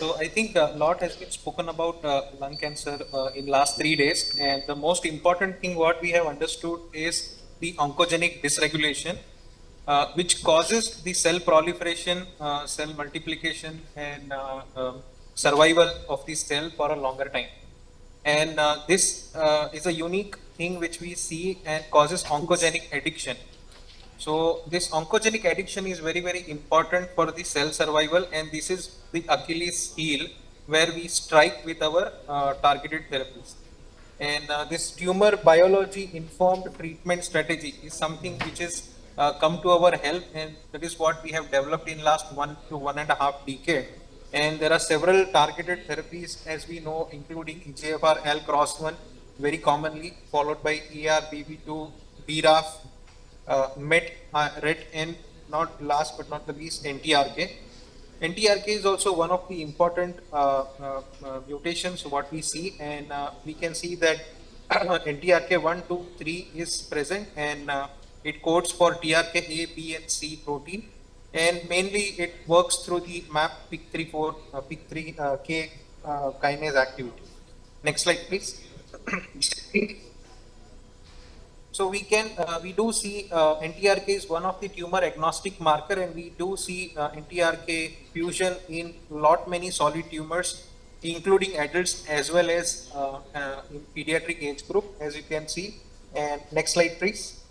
So I think a lot has been spoken about lung cancer in last 3 days, and the most important thing what we have understood is the oncogenic dysregulation, which causes the cell proliferation, cell multiplication, and survival of the cell for a longer time. And this is a unique thing which we see and causes oncogenic addiction. So this oncogenic addiction is very, very important for the cell survival, and this is the Achilles heel where we strike with our targeted therapies. And this tumor biology informed treatment strategy is something which is come to our help, and that is what we have developed in last 1 to 1.5 decade. And there are several targeted therapies, as we know, including EGFR, L cross 1, very commonly, followed by ER, BB2, BRAF, MET, RET, and not last but not the least, NTRK. NTRK is also one of the important mutations what we see, and we can see that NTRK 1, 2, 3 is present, and it codes for TRK A, B, and C protein, and mainly it works through the MAP PIK3 PIK3K kinase activity. Next slide, please. So we do see NTRK is one of the tumor agnostic marker, and we do see NTRK fusion in many solid tumors, including adults as well as in pediatric age group, as you can see. And next slide, please.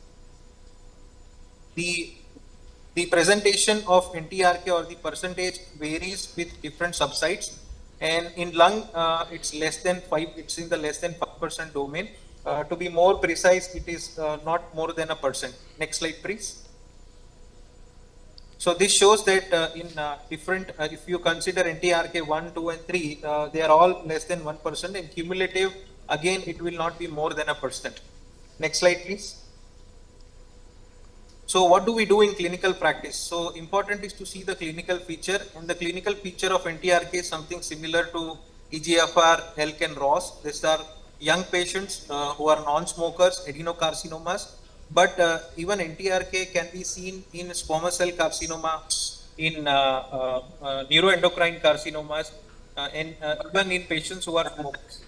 The presentation of NTRK or the percentage varies with different subsites, and in lung it's less than 5. It's in the less than 5% domain. To be more precise, it is not more than 1%. Next slide, please. So this shows that in different, if you consider NTRK 1, 2, and 3, they are all less than 1%, and cumulative, again, it will not be more than 1%. Next slide, please. So what do we do in clinical practice? So important is to see the clinical feature, and the clinical feature of NTRK is something similar to EGFR, HELC, and ROS. These are young patients who are non-smokers, adenocarcinomas, but even NTRK can be seen in squamous cell carcinoma, in neuroendocrine carcinomas, and even in patients who are smokers.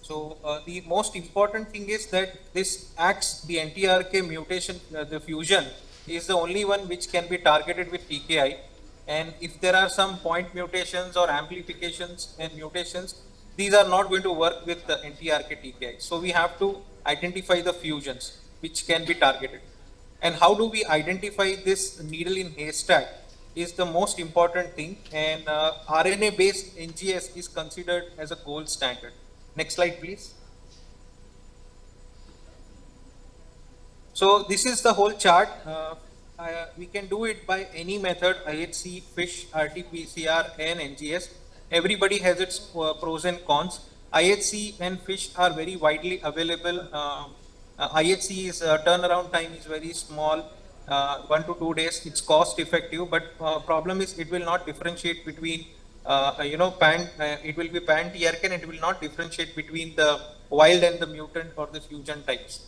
So the most important thing is that this acts, the NTRK mutation, the fusion is the only one which can be targeted with TKI. And if there are some point mutations or amplifications and mutations, these are not going to work with the NTRK TKI. So we have to identify the fusions which can be targeted. And how do we identify this needle in haystack is the most important thing. And RNA-based NGS is considered as a gold standard. Next slide, please. So this is the whole chart. We can do it by any method, IHC, FISH, RT-PCR, and NGS. Everybody has its pros and cons. IHC and FISH are very widely available. IHC is turnaround time is very small, 1 to 2 days. It's cost effective, but problem is it will not differentiate between it will be pan TRK, and it will not differentiate between the wild and the mutant or the fusion types.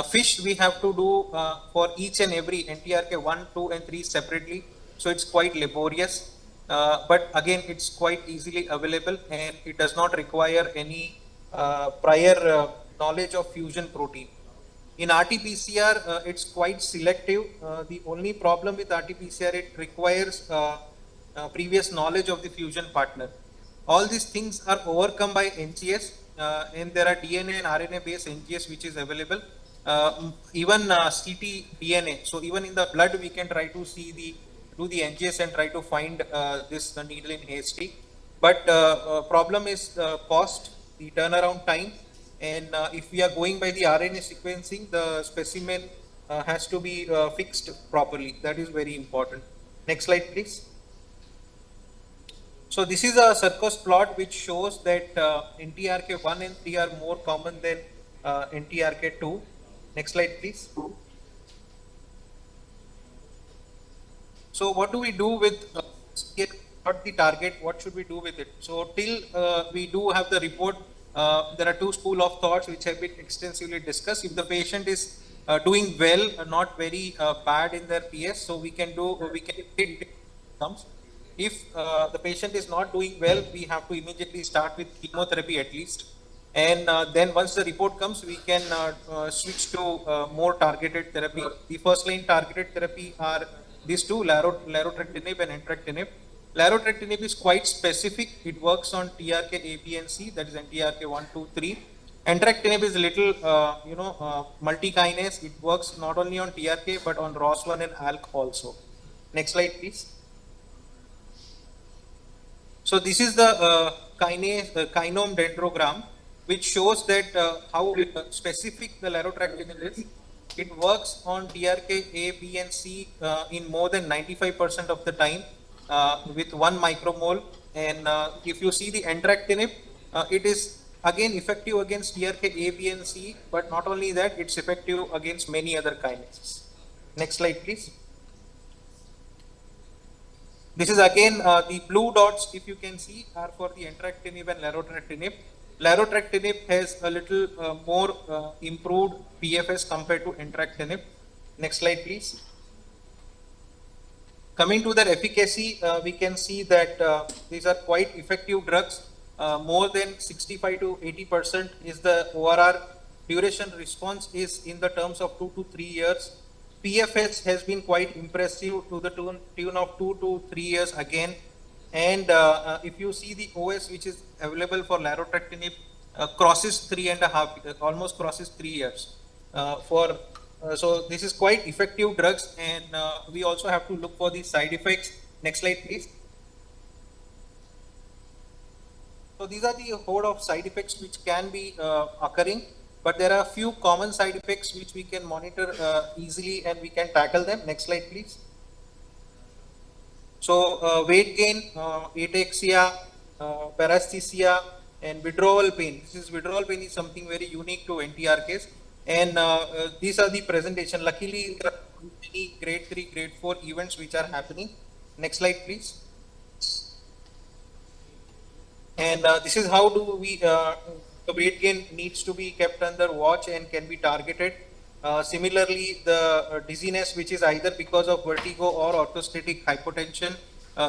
FISH we have to do for each and every NTRK 1, 2, and 3 separately. So it's quite laborious, but again, it's quite easily available, and it does not require any prior knowledge of fusion protein. In RT-PCR, it's quite selective. The only problem with RT-PCR, it requires previous knowledge of the fusion partner. All these things are overcome by NGS, and there are DNA and RNA based NGS which is available. Even CT DNA. So even in the blood, we can try to see do the NGS and try to find this needle in haystack. But problem is cost, the turnaround time, and if we are going by the RNA sequencing, the specimen has to be fixed properly. That is very important. Next slide, please. So this is a circus plot which shows that NTRK 1 and 3 are more common than NTRK 2. Next slide, please. So what do we do with what the target? What should we do with it? So till we do have the report, there are two schools of thoughts which have been extensively discussed. If the patient is doing well, not very bad in their PS, so we can hit thumbs. If the patient is not doing well, we have to immediately start with chemotherapy at least. And then once the report comes, we can switch to more targeted therapy. The first line targeted therapy are these two, larotrectinib and entrectinib. Larotrectinib is quite specific. It works on TRK A, B, and C, that is NTRK 1, 2, 3. Entrectinib is a little, multi-kinase. It works not only on TRK but on ROS1 and ALK also. Next slide, please. So this is the kinome dendrogram, which shows that how specific the larotrectinib is. It works on TRK A, B, and C in more than 95% of the time with 1 micromole. And if you see the entrectinib, it is again effective against TRK A, B, and C, but not only that, it's effective against many other kinases. Next slide, please. This is again the blue dots, if you can see, are for the entrectinib and larotrectinib. Larotrectinib has a little more improved PFS compared to entrectinib. Next slide, please. Coming to their efficacy, we can see that these are quite effective drugs. More than 65 to 80% is the ORR. Duration response is in the terms of 2 to 3 years. PFS has been quite impressive to the tune of 2 to 3 years again. And if you see the OS which is available for larotrectinib, crosses 3.5, almost crosses 3 years. So this is quite effective drugs, and we also have to look for the side effects. Next slide, please. So these are the horde of side effects which can be occurring. But there are a few common side effects which we can monitor easily, and we can tackle them. Next slide, please. So weight gain, ataxia, paresthesia, and withdrawal pain. This is withdrawal pain is something very unique to NTRKs. And these are the presentation. Luckily, there are many grade 3, grade 4 events which are happening. Next slide, please. And this is how do we the weight gain needs to be kept under watch and can be targeted. Similarly, the dizziness, which is either because of vertigo or orthostatic hypotension,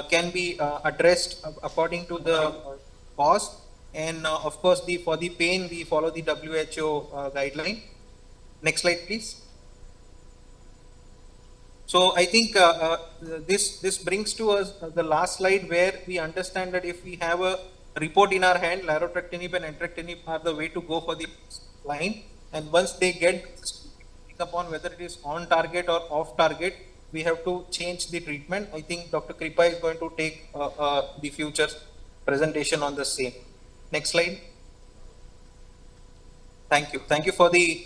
can be addressed according to the cause. And of course, for the pain, we follow the WHO guideline. Next slide, please. So I think this brings to us the last slide, where we understand that if we have a report in our hand, larotrectinib and entrectinib are the way to go for the line. And once they get upon whether it is on target or off target, we have to change the treatment. I think Dr. Kripa is going to take the future presentation on the same. Next slide. Thank you. Thank you for the